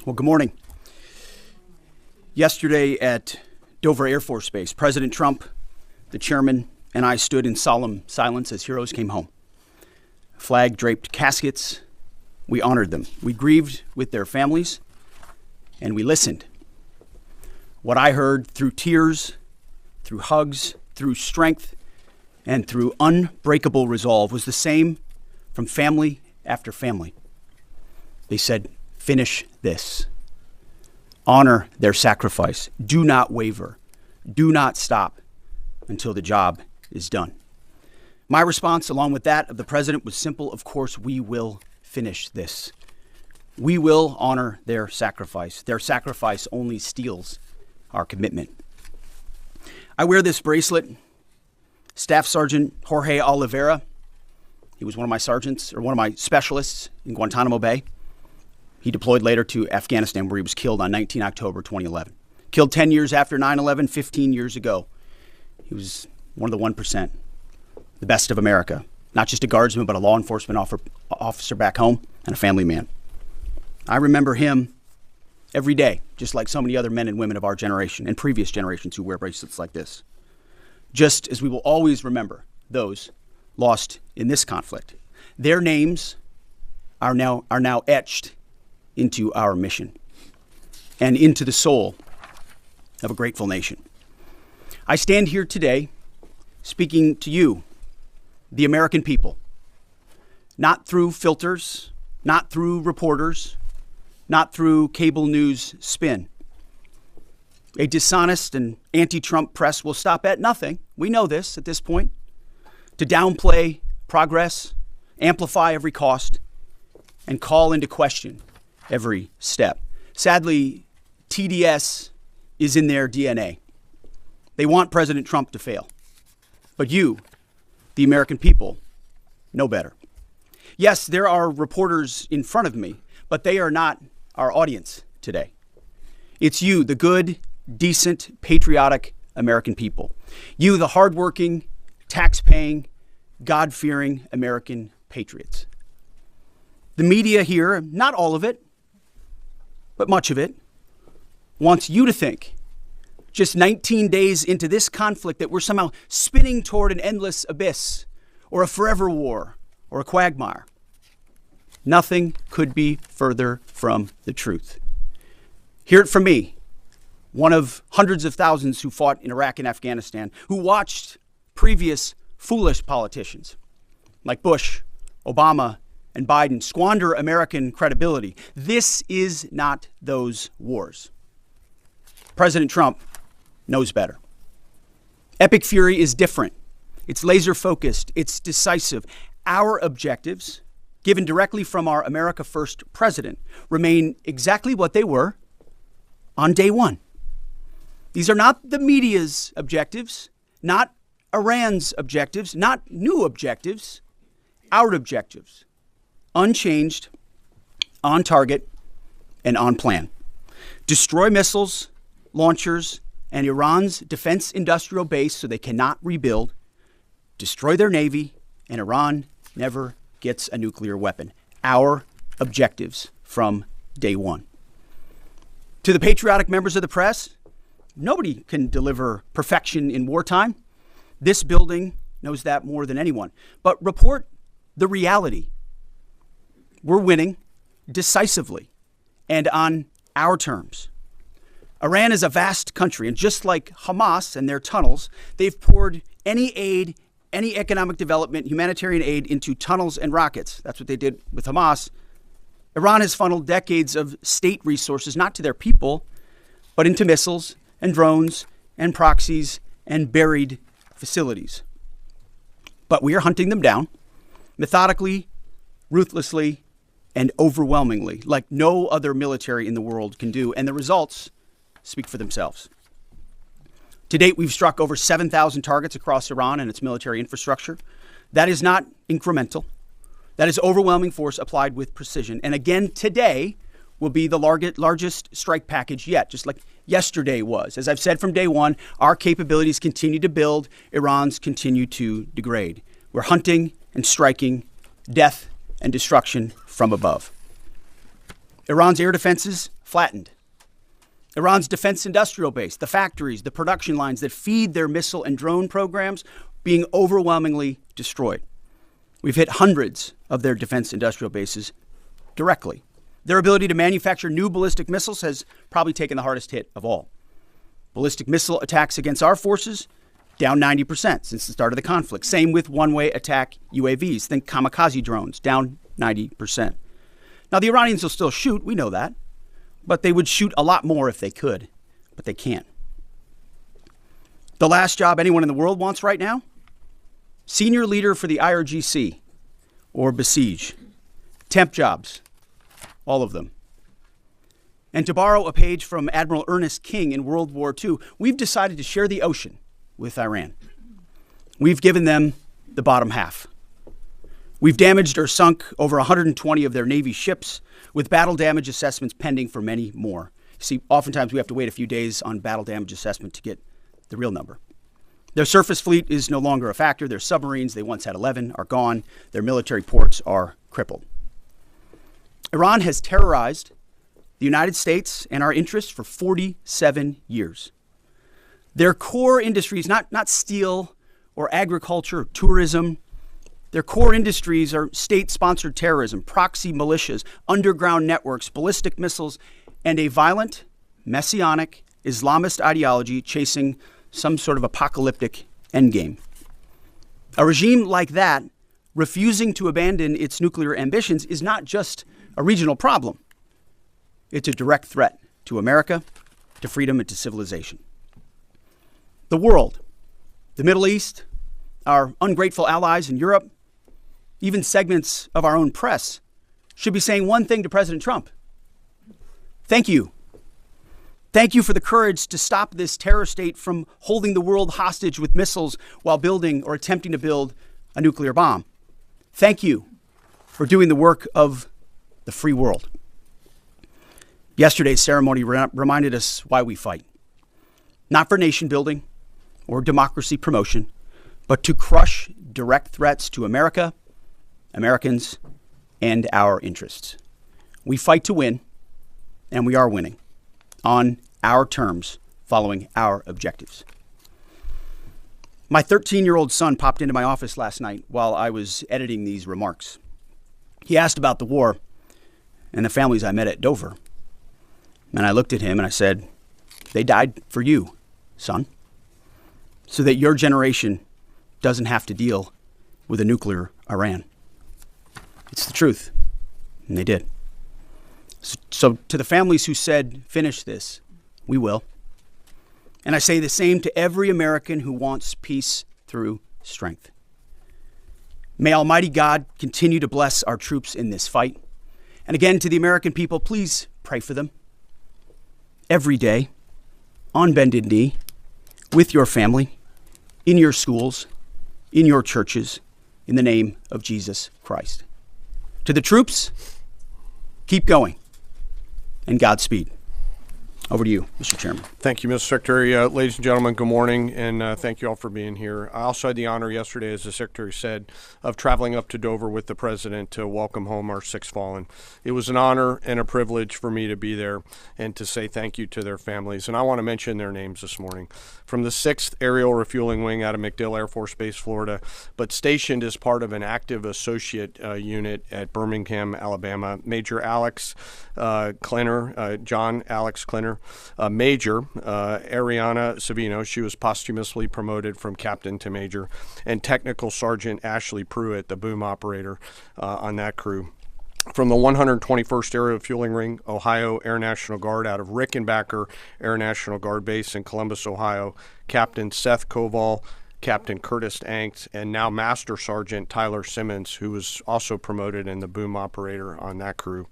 Well, good morning. Yesterday at Dover Air Force Base, President Trump, the chairman, and I stood in solemn silence as heroes came home. Flag-draped caskets, we honored them. We grieved with their families, and we listened. What I heard through tears, through hugs, through strength, and through unbreakable resolve was the same from family after family. They said, finish this. Honor their sacrifice. Do not waver. Do not stop until the job is done. My response, along with that of the president, was simple. Of course, we will finish this. We will honor their sacrifice. Their sacrifice only steals our commitment. I wear this bracelet. Staff Sergeant Jorge Oliveira, he was one of my sergeants, or one of my specialists in Guantanamo Bay. He deployed later to Afghanistan, where he was killed on 19 October 2011. Killed 10 years after 9/11, 15 years ago. He was one of the 1%, the best of America. Not just a guardsman, but a law enforcement officer back home and a family man. I remember him every day, just like so many other men and women of our generation and previous generations who wear bracelets like this. Just as we will always remember those lost in this conflict. Their names are now etched into our mission and into the soul of a grateful nation. I stand here today speaking to you, the American people, not through filters, not through reporters, not through cable news spin. A dishonest and anti-Trump press will stop at nothing. We know this at this point. To downplay progress, amplify every cost, and call into question every step. Sadly, TDS is in their DNA. They want President Trump to fail. But you, the American people, know better. Yes, there are reporters in front of me, but they are not our audience today. It's you, the good, decent, patriotic American people. You, the hardworking, tax-paying, God-fearing American patriots. The media here, not all of it, but much of it, wants you to think, just 19 days into this conflict, that we're somehow spinning toward an endless abyss or a forever war or a quagmire. Nothing could be further from the truth. Hear it from me, one of hundreds of thousands who fought in Iraq and Afghanistan, who watched previous foolish politicians like Bush, Obama, and Biden squander American credibility. This is not those wars. President Trump knows better. Epic fury is different. It's laser focused. It's decisive. Our objectives, given directly from our America First president, remain exactly what they were on day one. These are not the media's objectives, not Iran's objectives, not new objectives, our objectives. Unchanged, on target, and on plan. Destroy missiles, launchers, and Iran's defense industrial base so they cannot rebuild. Destroy their navy, and Iran never gets a nuclear weapon. Our objectives from day one. To the patriotic members of the press, nobody can deliver perfection in wartime. This building knows that more than anyone. But report the reality. We're winning decisively and on our terms. Iran is a vast country, and just like Hamas and their tunnels, they've poured any aid, any economic development, humanitarian aid into tunnels and rockets. That's what they did with Hamas. Iran has funneled decades of state resources, not to their people, but into missiles and drones and proxies and buried facilities. But we are hunting them down methodically, ruthlessly, and overwhelmingly, like no other military in the world can do. And the results speak for themselves. To date, we've struck over 7,000 targets across Iran and its military infrastructure. That is not incremental. That is overwhelming force applied with precision. And again, today will be the largest strike package yet, just like yesterday was. As I've said from day one, our capabilities continue to build. Iran's continue to degrade. We're hunting and striking death and destruction from above. Iran's air defenses flattened. Iran's defense industrial base, the factories, the production lines that feed their missile and drone programs, being overwhelmingly destroyed. We've hit hundreds of their defense industrial bases directly. Their ability to manufacture new ballistic missiles has probably taken the hardest hit of all. Ballistic missile attacks against our forces, down 90% since the start of the conflict. Same with one-way attack UAVs. Think kamikaze drones, down 90%. Now, the Iranians will still shoot, we know that, but they would shoot a lot more if they could, but they can't. The last job anyone in the world wants right now? Senior leader for the IRGC, or Besiege. Temp jobs, all of them. And to borrow a page from Admiral Ernest King in World War II, we've decided to share the ocean with Iran. We've given them the bottom half. We've damaged or sunk over 120 of their Navy ships, with battle damage assessments pending for many more. See, oftentimes we have to wait a few days on battle damage assessment to get the real number. Their surface fleet is no longer a factor. Their submarines, they once had 11, are gone. Their military ports are crippled. Iran has terrorized the United States and our interests for 47 years. Their core industries, not steel or agriculture or tourism, their core industries are state-sponsored terrorism, proxy militias, underground networks, ballistic missiles, and a violent, messianic, Islamist ideology chasing some sort of apocalyptic endgame. A regime like that, refusing to abandon its nuclear ambitions, is not just a regional problem. It's a direct threat to America, to freedom, and to civilization. The world, the Middle East, our ungrateful allies in Europe, even segments of our own press, should be saying one thing to President Trump. Thank you. Thank you for the courage to stop this terror state from holding the world hostage with missiles while building or attempting to build a nuclear bomb. Thank you for doing the work of the free world. Yesterday's ceremony reminded us why we fight. Not for nation building or democracy promotion, but to crush direct threats to America, Americans, and our interests. We fight to win, and we are winning on our terms, following our objectives. My 13-year-old son popped into my office last night while I was editing these remarks. He asked about the war and the families I met at Dover. And I looked at him and I said, they died for you, son, so that your generation doesn't have to deal with a nuclear Iran. It's the truth. And they did. So to the families who said, finish this, we will. And I say the same to every American who wants peace through strength. May Almighty God continue to bless our troops in this fight. And again, to the American people, please pray for them. Every day, on bended knee, with your family, in your schools, in your churches, in the name of Jesus Christ. To the troops, keep going, and Godspeed. Over to you, Mr. Chairman. Thank you, Mr. Secretary. Ladies and gentlemen, good morning, and thank you all for being here. I also had the honor yesterday, as the Secretary said, of traveling up to Dover with the President to welcome home our 6 fallen. It was an honor and a privilege for me to be there and to say thank you to their families. And I want to mention their names this morning. From the 6th Aerial Refueling Wing out of MacDill Air Force Base, Florida, but stationed as part of an active associate unit at Birmingham, Alabama, Major Alex Klenner, John Alex Klenner, Major Ariana Savino, she was posthumously promoted from captain to major, and Technical Sergeant Ashley Pruitt, the boom operator on that crew. From the 121st Aerial Fueling Ring, Ohio Air National Guard out of Rickenbacker Air National Guard Base in Columbus, Ohio, Captain Seth Koval, Captain Curtis Anks, and now Master Sergeant Tyler Simmons, who was also promoted in the boom operator on that crew.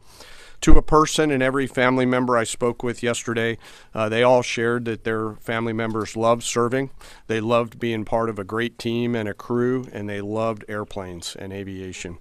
To a person and every family member I spoke with yesterday, they all shared that their family members loved serving, they loved being part of a great team and a crew, and they loved airplanes and aviation.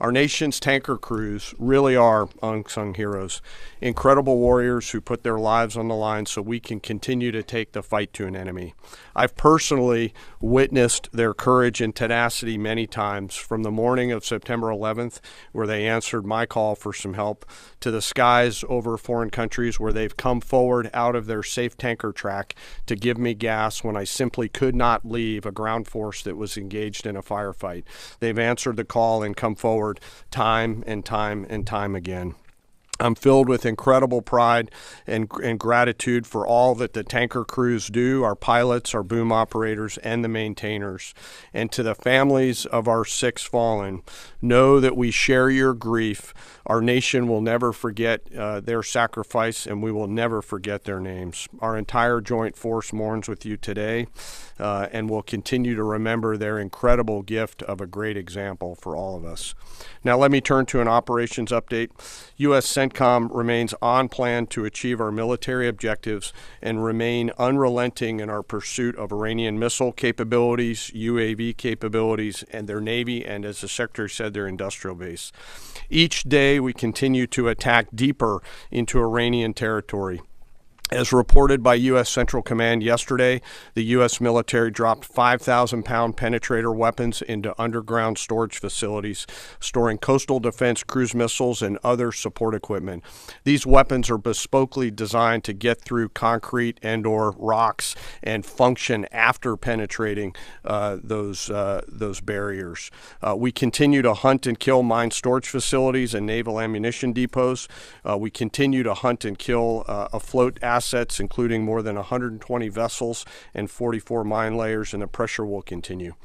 Our nation's tanker crews really are unsung heroes, incredible warriors who put their lives on the line so we can continue to take the fight to an enemy. I've personally witnessed their courage and tenacity many times, from the morning of September 11th, where they answered my call for some help, to the skies over foreign countries where they've come forward out of their safe tanker track to give me gas when I simply could not leave a ground force that was engaged in a firefight. They've answered the call and come forward time and time and time again. I'm filled with incredible pride and gratitude for all that the tanker crews do, our pilots, our boom operators, and the maintainers. And to the families of our 6 fallen, know that we share your grief. Our nation will never forget their sacrifice, and we will never forget their names. Our entire joint force mourns with you today, and will continue to remember their incredible gift of a great example for all of us. Now let me turn to an operations update. U.S. CENTCOM remains on plan to achieve our military objectives and remain unrelenting in our pursuit of Iranian missile capabilities, UAV capabilities, and their Navy, and as the Secretary said, their industrial base. Each day we continue to attack deeper into Iranian territory. As reported by U.S. Central Command yesterday, the U.S. military dropped 5,000-pound penetrator weapons into underground storage facilities, storing coastal defense cruise missiles and other support equipment. These weapons are bespokely designed to get through concrete and/or rocks and function after penetrating those barriers. We continue to hunt and kill mine storage facilities and naval ammunition depots. We continue to hunt and kill afloat assets, including more than 120 vessels and 44 mine layers, and the pressure will continue.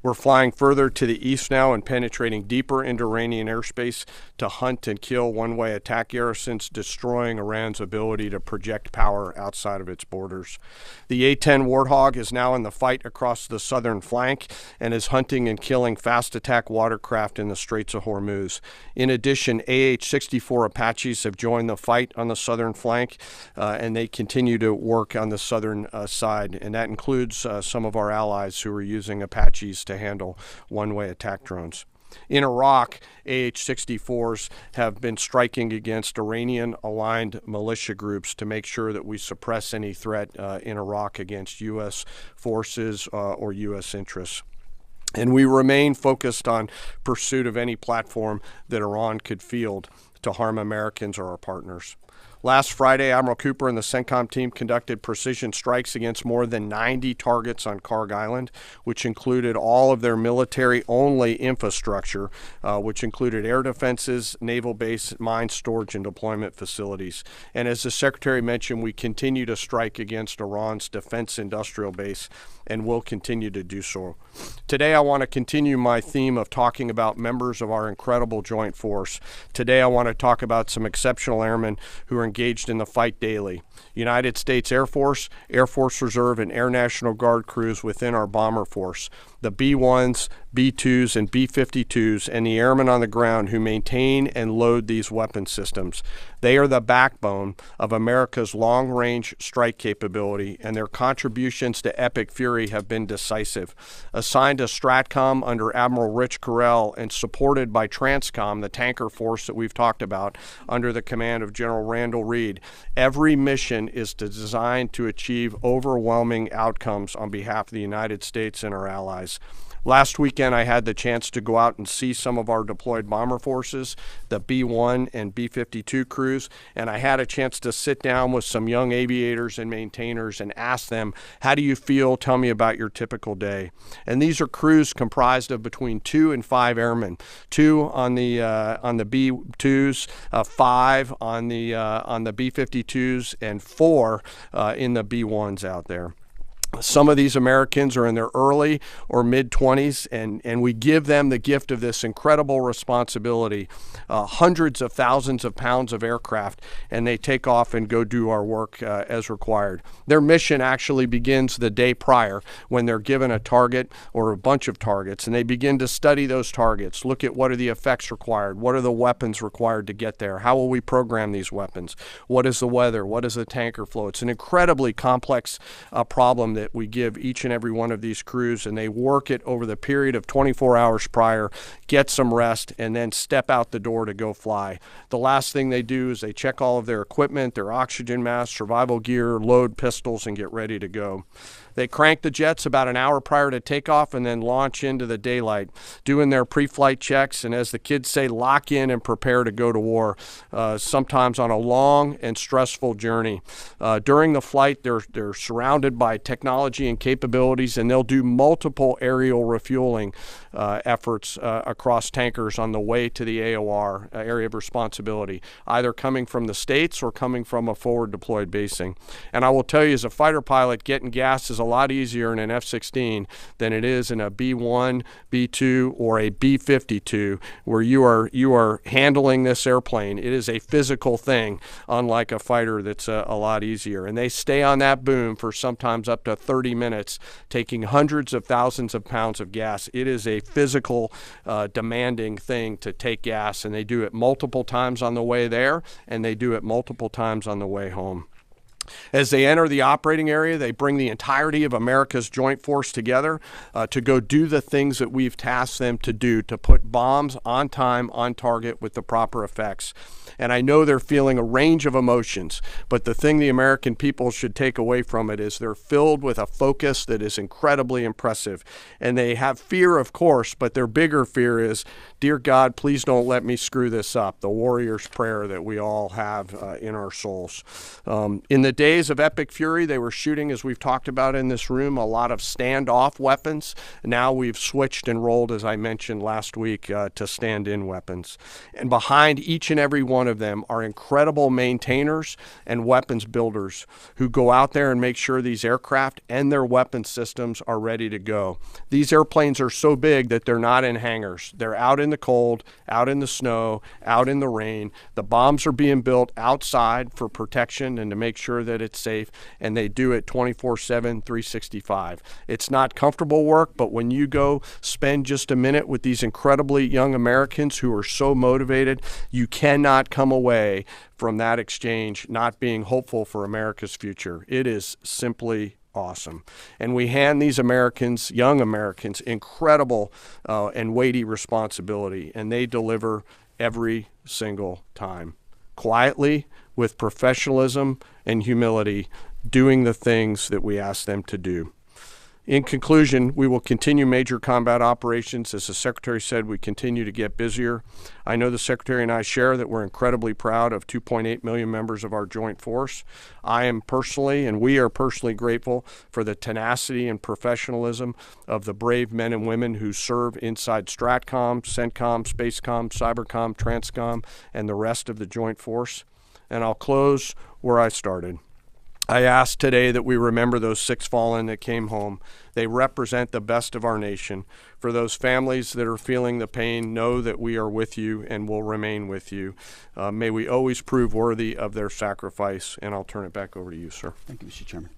We're flying further to the east now and penetrating deeper into Iranian airspace to hunt and kill one-way attack garrisons, destroying Iran's ability to project power outside of its borders. The A-10 Warthog is now in the fight across the southern flank and is hunting and killing fast attack watercraft in the Straits of Hormuz. In addition, AH-64 Apaches have joined the fight on the southern flank, and they continue to work on the southern side, and that includes some of our allies who are using Apaches to handle one-way attack drones. In Iraq, AH-64s have been striking against Iranian-aligned militia groups to make sure that we suppress any threat in Iraq against U.S. forces or U.S. interests. And we remain focused on pursuit of any platform that Iran could field to harm Americans or our partners. Last Friday, Admiral Cooper and the CENTCOM team conducted precision strikes against more than 90 targets on Karg Island, which included all of their military-only infrastructure, which included air defenses, naval base, mine storage, and deployment facilities. And as the Secretary mentioned, we continue to strike against Iran's defense industrial base and will continue to do so. Today, I want to continue my theme of talking about members of our incredible joint force. Today, I want to talk about some exceptional airmen who are engaged in the fight daily. United States Air Force, Air Force Reserve, and Air National Guard crews within our bomber force, the B-1s, B-2s, and B-52s, and the airmen on the ground who maintain and load these weapon systems. They are the backbone of America's long-range strike capability, and their contributions to Epic Fury have been decisive. Assigned to STRATCOM under Admiral Rich Correll and supported by TRANSCOM, the tanker force that we've talked about, under the command of General Randall Reed, every mission is designed to achieve overwhelming outcomes on behalf of the United States and our allies. Last weekend, I had the chance to go out and see some of our deployed bomber forces, the B-1 and B-52 crews, and I had a chance to sit down with some young aviators and maintainers and ask them, how do you feel? Tell me about your typical day. And these are crews comprised of between 2 and 5 airmen, 2 on the B-2s, 5 on the B-52s, and 4 in the B-1s out there. Some of these Americans are in their early or mid-20s, and we give them the gift of this incredible responsibility, hundreds of thousands of pounds of aircraft, and they take off and go do our work as required. Their mission actually begins the day prior when they're given a target or a bunch of targets, and they begin to study those targets, look at what are the effects required, what are the weapons required to get there, how will we program these weapons, what is the weather, what is the tanker flow. It's an incredibly complex problem that we give each and every one of these crews, and they work it over the period of 24 hours prior, get some rest, and then step out the door to go fly. The last thing they do is they check all of their equipment, their oxygen masks, survival gear, load pistols, and get ready to go. They crank the jets about an hour prior to takeoff and then launch into the daylight, doing their pre-flight checks, and as the kids say, lock in and prepare to go to war, sometimes on a long and stressful journey. During the flight, they're surrounded by technology and capabilities, and they'll do multiple aerial refueling efforts across tankers on the way to the AOR, area of responsibility, either coming from the States or coming from a forward deployed basing. And I will tell you, as a fighter pilot, getting gas is a lot easier in an F-16 than it is in a B-1, B-2, or a B-52, where you are handling this airplane. It is a physical thing, unlike a fighter that's a lot easier. And they stay on that boom for sometimes up to 30 minutes, taking hundreds of thousands of pounds of gas. It is a physical, demanding thing to take gas, and they do it multiple times on the way there, and they do it multiple times on the way home. As they enter the operating area, they bring the entirety of America's joint force together to go do the things that we've tasked them to do, to put bombs on time, on target, with the proper effects. And I know they're feeling a range of emotions, but the thing the American people should take away from it is they're filled with a focus that is incredibly impressive. And they have fear, of course, but their bigger fear is, dear God, please don't let me screw this up, the warrior's prayer that we all have in our souls. In the days of epic fury, they were shooting, as we've talked about in this room, a lot of standoff weapons. Now we've switched and rolled, as I mentioned last week, to stand-in weapons. And behind each and every one of them are incredible maintainers and weapons builders who go out there and make sure these aircraft and their weapon systems are ready to go. These airplanes are so big that they're not in hangars. They're out in the cold, out in the snow, out in the rain. The bombs are being built outside for protection and to make sure that it's safe, and they do it 24/7, 365. It's not comfortable work, but when you go spend just a minute with these incredibly young Americans who are so motivated, you cannot come away from that exchange not being hopeful for America's future. It is simply awesome. And we hand these Americans, young Americans, incredible and weighty responsibility, and they deliver every single time. Quietly, with professionalism and humility, doing the things that we ask them to do. In conclusion, we will continue major combat operations. As the Secretary said, we continue to get busier. I know the Secretary and I share that we're incredibly proud of 2.8 million members of our joint force. I am personally, and we are personally grateful for the tenacity and professionalism of the brave men and women who serve inside STRATCOM, CENTCOM, SPACECOM, CYBERCOM, TRANSCOM, and the rest of the joint force. And I'll close where I started. I ask today that we remember those 6 fallen that came home. They represent the best of our nation. For those families that are feeling the pain, know that we are with you and will remain with you. May we always prove worthy of their sacrifice. And I'll turn it back over to you, sir. Thank you, Mr. Chairman.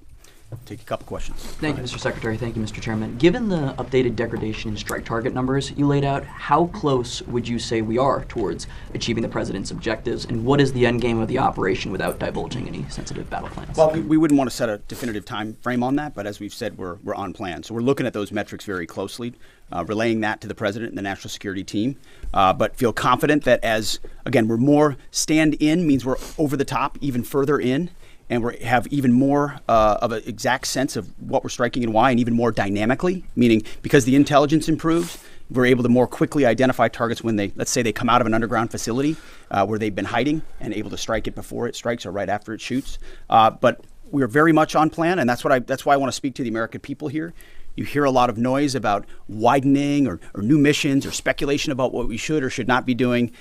Take a couple questions. Thank you, Mr. Secretary. Thank you, Mr. Chairman. Given the updated degradation and strike target numbers you laid out, how close would you say we are towards achieving the President's objectives, and what is the end game of the operation without divulging any sensitive battle plans? Well, we wouldn't want to set a definitive time frame on that, but as we've said, we're on plan. So we're looking at those metrics very closely, relaying that to the President and the National Security Team, but feel confident that as, again, we're more stand-in, means we're over the top, even further in, and we have even more of an exact sense of what we're striking and why, and even more dynamically, meaning because the intelligence improves, we're able to more quickly identify targets when they, let's say they come out of an underground facility where they've been hiding, and able to strike it before it strikes or right after it shoots. But we're very much on plan, and that's why I want to speak to the American people here. You hear a lot of noise about widening or new missions or speculation about what we should or should not be doing.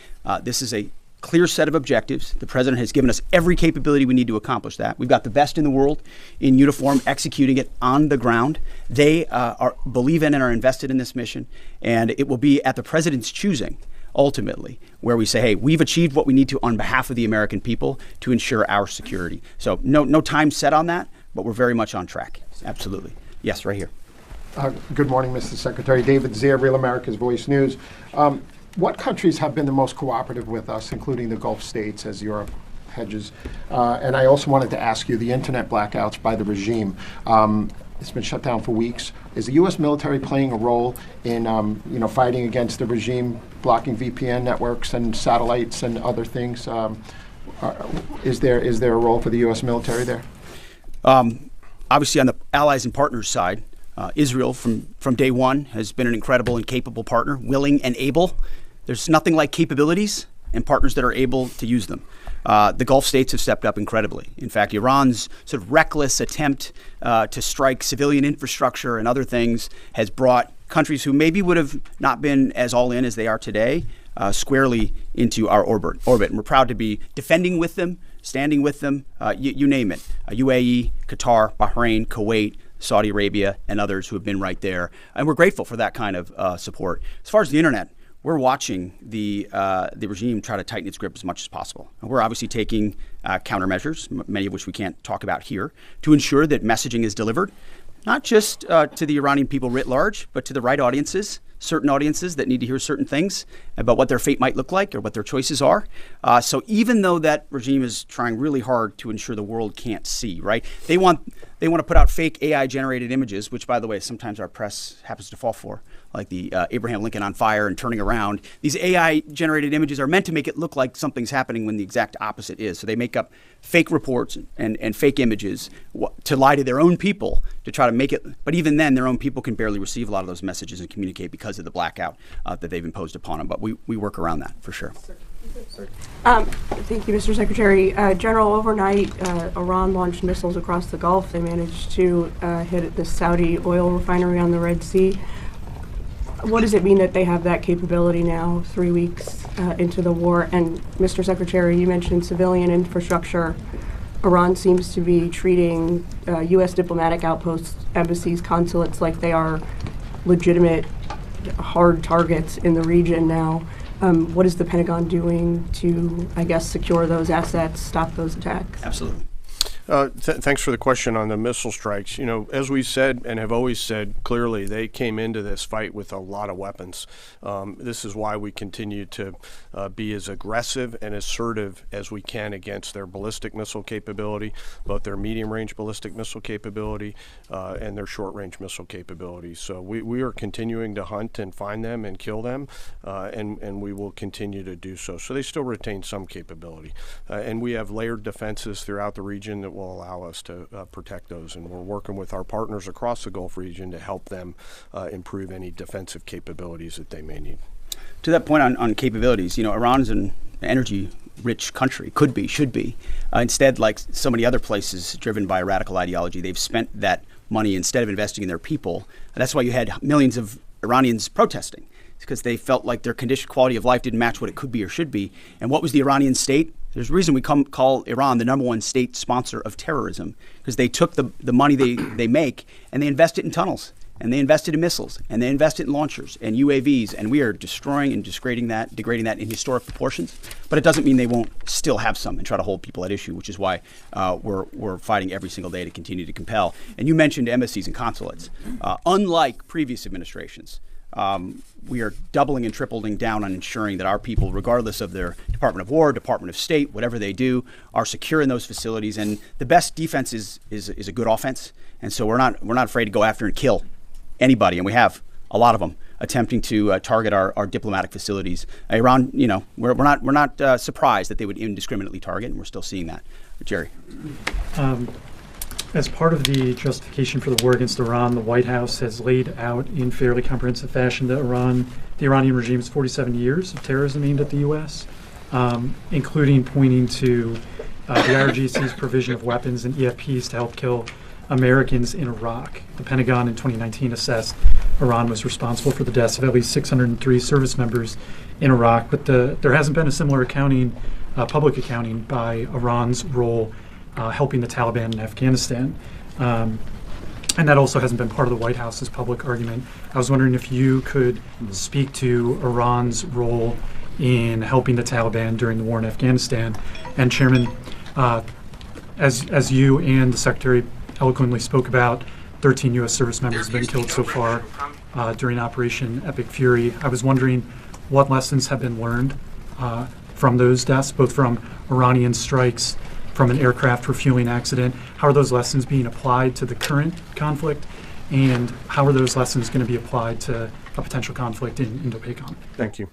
This is a clear set of objectives. The President has given us every capability we need to accomplish that. We've got the best in the world in uniform executing it on the ground. They believe in and are invested in this mission, and it will be at the President's choosing, ultimately, where we say, hey, we've achieved what we need to on behalf of the American people to ensure our security. So no time set on that, but we're very much on track. Absolutely. Yes, right here. Good morning, Mr. Secretary. David Zier, Real America's Voice News. What countries have been the most cooperative with us, including the Gulf states, as Europe hedges? And I also wanted to ask you, the internet blackouts by the regime. It's been shut down for weeks. Is the U.S. military playing a role in, fighting against the regime, blocking VPN networks and satellites and other things? Is there a role for the U.S. military there? Obviously, on the allies and partners side, Israel from day one has been an incredible and capable partner, willing and able. There's nothing like capabilities and partners that are able to use them. The Gulf states have stepped up incredibly. In fact, Iran's sort of reckless attempt to strike civilian infrastructure and other things has brought countries who maybe would have not been as all in as they are today squarely into our orbit. And we're proud to be defending with them, standing with them, you name it. UAE, Qatar, Bahrain, Kuwait, Saudi Arabia, and others who have been right there. And we're grateful for that kind of support. As far as the internet, we're watching the regime try to tighten its grip as much as possible. And we're obviously taking countermeasures, many of which we can't talk about here, to ensure that messaging is delivered, not just to the Iranian people writ large, but to the right audiences, certain audiences that need to hear certain things about what their fate might look like or what their choices are. So even though that regime is trying really hard to ensure the world can't see, right? They want to put out fake AI-generated images, which, by the way, sometimes our press happens to fall for, like the Abraham Lincoln on fire and turning around. These AI-generated images are meant to make it look like something's happening when the exact opposite is. So they make up fake reports and fake images to lie to their own people to try to make it. But even then, their own people can barely receive a lot of those messages and communicate because of the blackout that they've imposed upon them. But we work around that for sure. Thank you, Mr. Secretary. General, overnight, Iran launched missiles across the Gulf. They managed to hit the Saudi oil refinery on the Red Sea. What does it mean that they have that capability now, 3 weeks into the war? And Mr. Secretary, you mentioned civilian infrastructure. Iran seems to be treating U.S. diplomatic outposts, embassies, consulates like they are legitimate, hard targets in the region now. What is the Pentagon doing to, I guess, secure those assets, stop those attacks? Absolutely. Thanks for the question on the missile strikes. You know, as we said and have always said clearly, they came into this fight with a lot of weapons. This is why we continue to be as aggressive and assertive as we can against their ballistic missile capability, both their medium-range ballistic missile capability and their short-range missile capability. So we are continuing to hunt and find them and kill them, and we will continue to do so. So they still retain some capability. And we have layered defenses throughout the region that will allow us to protect those, and we're working with our partners across the Gulf region to help them improve any defensive capabilities that they may need. To that point on capabilities, you know, Iran's an energy-rich country, could be, should be. Instead, like so many other places driven by a radical ideology, they've spent that money instead of investing in their people. That's why you had millions of Iranians protesting. It's because they felt like their quality of life didn't match what it could be or should be. And what was the Iranian state? There's a reason we call Iran the #1 state sponsor of terrorism, because they took the money they make and they invest it in tunnels, and they invested in missiles, and they invested in launchers and UAVs, and we are destroying and degrading that in historic proportions. But it doesn't mean they won't still have some and try to hold people at issue, which is why we're fighting every single day to continue to compel. And you mentioned embassies and consulates. Unlike previous administrations, we are doubling and tripling down on ensuring that our people, regardless of their Department of War, Department of State, whatever they do, are secure in those facilities. And the best defense is a good offense. And so we're not afraid to go after and kill anybody, and we have a lot of them attempting to target our diplomatic facilities. Iran, you know, we're not surprised that they would indiscriminately target, and we're still seeing that. Jerry. As part of the justification for the war against Iran, the White House has laid out in fairly comprehensive fashion the Iranian regime's 47 years of terrorism aimed at the U.S., including pointing to the IRGC's provision of weapons and EFPs to help kill Americans in Iraq. The Pentagon in 2019 assessed Iran was responsible for the deaths of at least 603 service members in Iraq, but there hasn't been a similar public accounting by Iran's role helping the Taliban in Afghanistan. And that also hasn't been part of the White House's public argument. I was wondering if you could speak to Iran's role in helping the Taliban during the war in Afghanistan. And Chairman, as you and the Secretary eloquently spoke about, 13 U.S. service members have been killed so far during Operation Epic Fury. I was wondering what lessons have been learned from those deaths, both from Iranian strikes, from an aircraft refueling accident. How are those lessons being applied to the current conflict, and how are those lessons going to be applied to a potential conflict in Indo-PACOM? Thank you.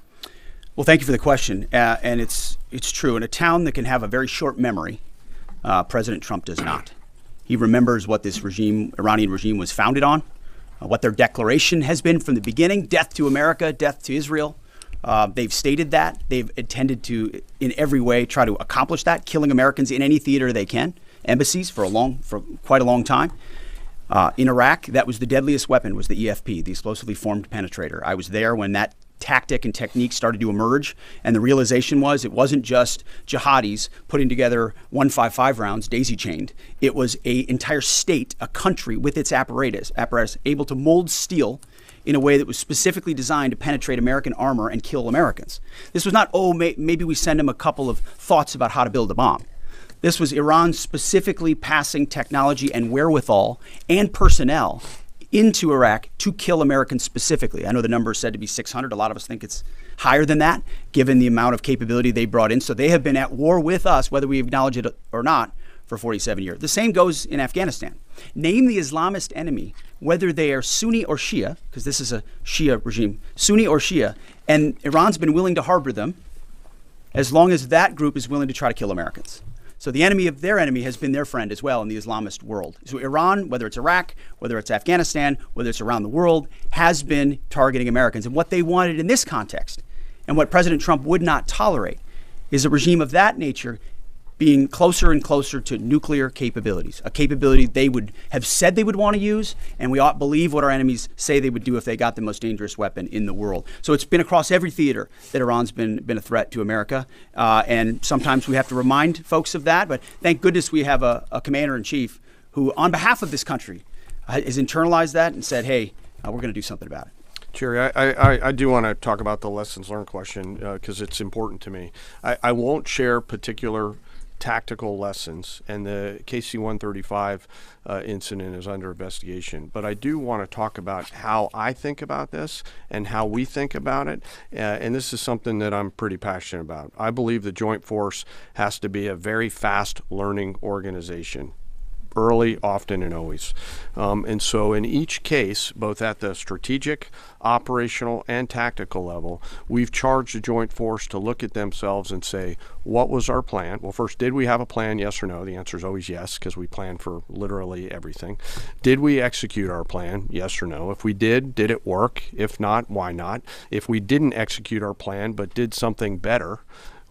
Well, thank you for the question. And it's true. In a town that can have a very short memory, President Trump does not. He remembers what this regime, Iranian regime, was founded on, what their declaration has been from the beginning: death to America, death to Israel. They've stated that. They've intended to, in every way, try to accomplish that, killing Americans in any theater they can, embassies for quite a long time. In Iraq, that was the deadliest weapon, was the EFP, the explosively formed penetrator. I was there when that tactic and technique started to emerge, and the realization was it wasn't just jihadis putting together 155 rounds daisy-chained. It was an entire state, a country with its apparatus able to mold steel in a way that was specifically designed to penetrate American armor and kill Americans. This was not, maybe we send them a couple of thoughts about how to build a bomb. This was Iran specifically passing technology and wherewithal and personnel into Iraq to kill Americans specifically. I know the number is said to be 600. A lot of us think it's higher than that, given the amount of capability they brought in. So they have been at war with us, whether we acknowledge it or not, for 47 years. The same goes in Afghanistan. Name the Islamist enemy, whether they are Sunni or Shia, because this is a Shia regime, Sunni or Shia, and Iran's been willing to harbor them as long as that group is willing to try to kill Americans. So the enemy of their enemy has been their friend as well in the Islamist world. So Iran, whether it's Iraq, whether it's Afghanistan, whether it's around the world, has been targeting Americans. And what they wanted in this context, and what President Trump would not tolerate, is a regime of that nature being closer and closer to nuclear capabilities, a capability they would have said they would want to use, and we ought to believe what our enemies say they would do if they got the most dangerous weapon in the world. So it's been across every theater that Iran's been a threat to America, and sometimes we have to remind folks of that, but thank goodness we have a commander-in-chief who, on behalf of this country, has internalized that and said, hey, we're going to do something about it. Jerry, I do want to talk about the lessons learned question because it's important to me. I won't share particular tactical lessons, and the KC-135 incident is under investigation. But I do want to talk about how I think about this and how we think about it, and this is something that I'm pretty passionate about. I believe the Joint Force has to be a very fast learning organization. Early, often, and always. And so in each case, both at the strategic, operational, and tactical level, we've charged the Joint Force to look at themselves and say, what was our plan? Well, first, did we have a plan, yes or no? The answer is always yes, because we plan for literally everything. Did we execute our plan, yes or no? If we did it work? If not, why not? If we didn't execute our plan but did something better,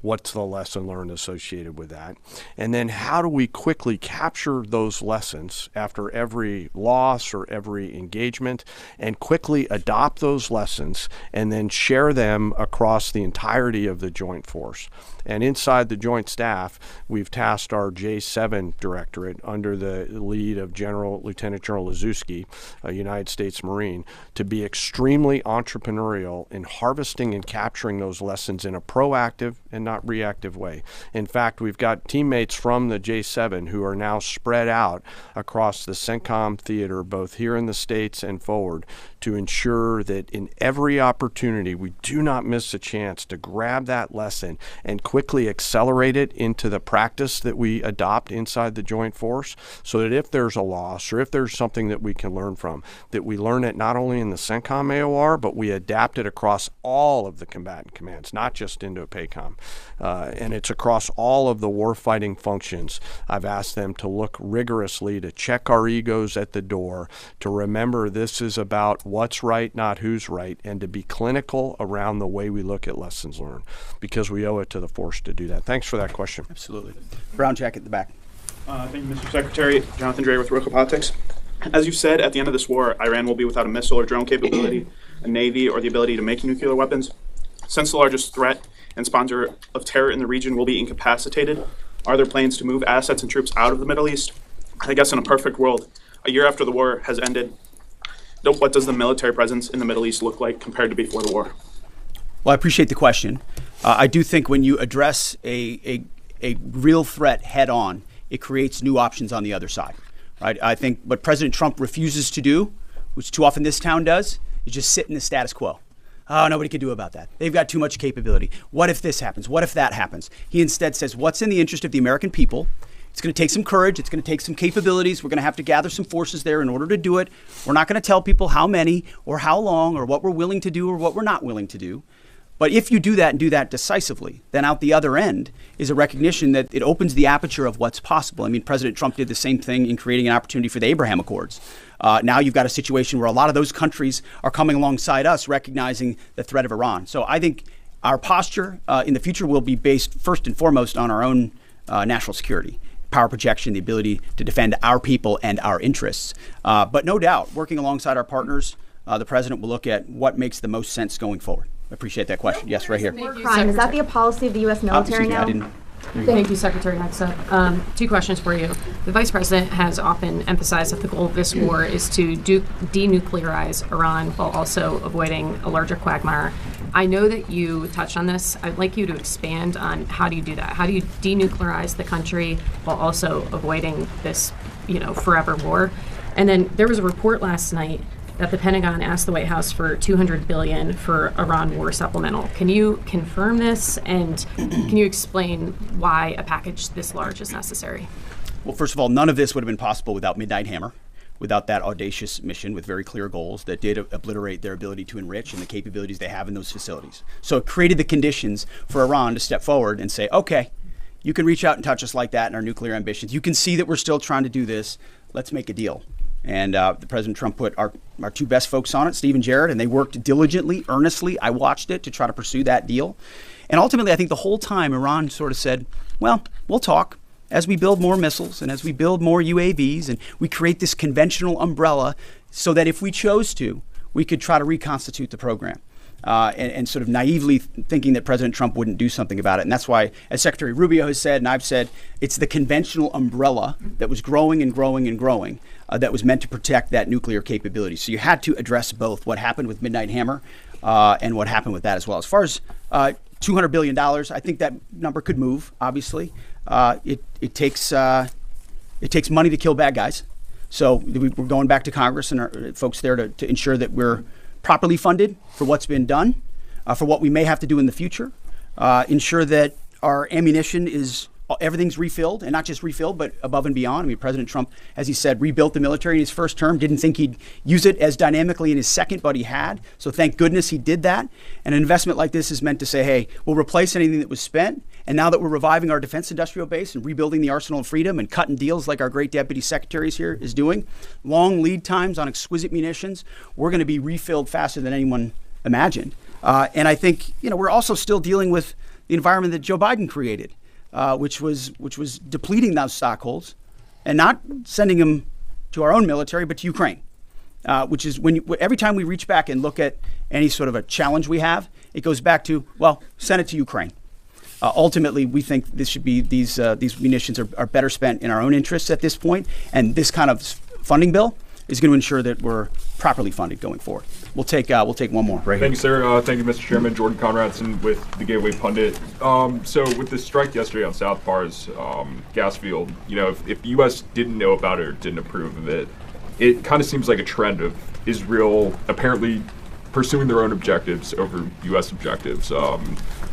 what's the lesson learned associated with that? And then how do we quickly capture those lessons after every loss or every engagement and quickly adopt those lessons and then share them across the entirety of the Joint Force? And inside the Joint Staff, we've tasked our J7 Directorate under the lead of Lieutenant General Lazewski, a United States Marine, to be extremely entrepreneurial in harvesting and capturing those lessons in a proactive and not reactive way. In fact, we've got teammates from the J7 who are now spread out across the CENTCOM theater, both here in the States and forward, to ensure that in every opportunity we do not miss a chance to grab that lesson and quickly accelerate it into the practice that we adopt inside the Joint Force, so that if there's a loss or if there's something that we can learn from, that we learn it not only in the CENTCOM AOR, but we adapt it across all of the combatant commands, not just Indo-PACOM. And it's across all of the warfighting functions. I've asked them to look rigorously, to check our egos at the door, to remember this is about what's right, not who's right, and to be clinical around the way we look at lessons learned, because we owe it to the force to do that. Thanks for that question. Absolutely. Brown jacket at the back. Thank you, Mr. Secretary. Jonathan Dre with Roca Politics. As you said, at the end of this war, Iran will be without a missile or drone capability, a navy, or the ability to make nuclear weapons. Since the largest threat and sponsor of terror in the region will be incapacitated, are there plans to move assets and troops out of the Middle East? I guess in a perfect world, a year after the war has ended, what does the military presence in the Middle East look like compared to before the war? Well, I appreciate the question. I do think when you address a real threat head on, it creates new options on the other side. Right? I think what President Trump refuses to do, which too often this town does, is just sit in the status quo. Oh, nobody can do about that. They've got too much capability. What if this happens? What if that happens? He instead says, what's in the interest of the American people? It's going to take some courage. It's going to take some capabilities. We're going to have to gather some forces there in order to do it. We're not going to tell people how many or how long or what we're willing to do or what we're not willing to do. But if you do that and do that decisively, then out the other end is a recognition that it opens the aperture of what's possible. I mean, President Trump did the same thing in creating an opportunity for the Abraham Accords. Now you've got a situation where a lot of those countries are coming alongside us, recognizing the threat of Iran. So I think our posture in the future will be based first and foremost on our own national security, power projection, the ability to defend our people and our interests. But no doubt, working alongside our partners, the president will look at what makes the most sense going forward. I appreciate that question. Yes, right here. Crime. Is that the policy of the U.S. military now? Thank you, Secretary Hegseth. Two questions for you. The Vice President has often emphasized that the goal of this war is to denuclearize Iran while also avoiding a larger quagmire. I know that you touched on this. I'd like you to expand on how do you do that? How do you denuclearize the country while also avoiding this, forever war? And then there was a report last night that the Pentagon asked the White House for $200 billion for Iran war supplemental. Can you confirm this, and can you explain why a package this large is necessary? Well, first of all, none of this would have been possible without Midnight Hammer, without that audacious mission with very clear goals that did obliterate their ability to enrich and the capabilities they have in those facilities. So it created the conditions for Iran to step forward and say, okay, you can reach out and touch us like that in our nuclear ambitions. You can see that we're still trying to do this. Let's make a deal. And the President Trump put our two best folks on it, Steve and Jared, and they worked diligently, earnestly. I watched it to try to pursue that deal. And ultimately, I think the whole time Iran sort of said, well, we'll talk as we build more missiles and as we build more UAVs and we create this conventional umbrella so that if we chose to, we could try to reconstitute the program. And sort of naively thinking that President Trump wouldn't do something about it. And that's why, as Secretary Rubio has said, and I've said, it's the conventional umbrella that was growing and growing and growing that was meant to protect that nuclear capability. So you had to address both what happened with Midnight Hammer and what happened with that as well. As far as $200 billion, I think that number could move, obviously. It takes money to kill bad guys. So we're going back to Congress and our folks there to ensure that we're properly funded for what's been done, for what we may have to do in the future, ensure that our ammunition everything's refilled, and not just refilled, but above and beyond. I mean, President Trump, as he said, rebuilt the military in his first term, didn't think he'd use it as dynamically in his second, but he had. So thank goodness he did that. And an investment like this is meant to say, hey, we'll replace anything that was spent. And now that we're reviving our defense industrial base and rebuilding the arsenal of freedom and cutting deals like our great deputy secretaries here is doing, long lead times on exquisite munitions, we're going to be refilled faster than anyone imagined. And I think, we're also still dealing with the environment that Joe Biden created, which was depleting those stockholds and not sending them to our own military, but to Ukraine, which is every time we reach back and look at any sort of a challenge we have, it goes back to, well, send it to Ukraine. Ultimately, we think this should be these munitions are better spent in our own interests at this point, and this kind of funding bill is going to ensure that we're properly funded going forward. We'll take one more right here. Thank you, sir. Thank you, Mr. Chairman. Jordan Conradson with the Gateway Pundit. So with the strike yesterday on South Pars gas field, if the U.S. didn't know about it or didn't approve of it, it kind of seems like a trend of Israel apparently pursuing their own objectives over U.S. objectives.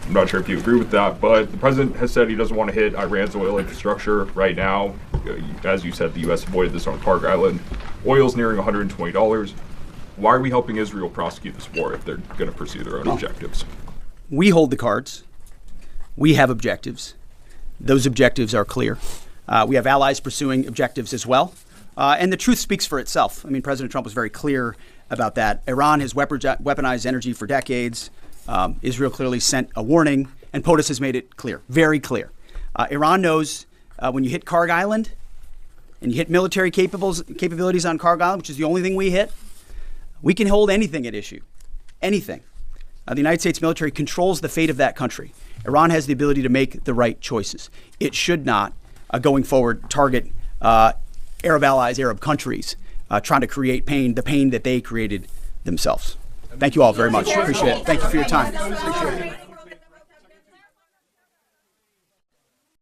I'm not sure if you agree with that, but the president has said he doesn't want to hit Iran's oil infrastructure right now. As you said, the U.S. avoided this on Park Island. Oil's nearing $120. Why are we helping Israel prosecute this war if they're going to pursue their own objectives? We hold the cards. We have objectives. Those objectives are clear. We have allies pursuing objectives as well. And the truth speaks for itself. I mean, President Trump was very clear about that. Iran has weaponized energy for decades. Israel clearly sent a warning, and POTUS has made it clear, very clear. Iran knows when you hit Karg Island and you hit military capabilities on Karg Island, which is the only thing we hit, we can hold anything at issue, anything. The United States military controls the fate of that country. Iran has the ability to make the right choices. It should not, going forward, target Arab allies, Arab countries, trying to create the pain that they created themselves. Thank you all very much. Appreciate it. Thank you for your time. Appreciate it.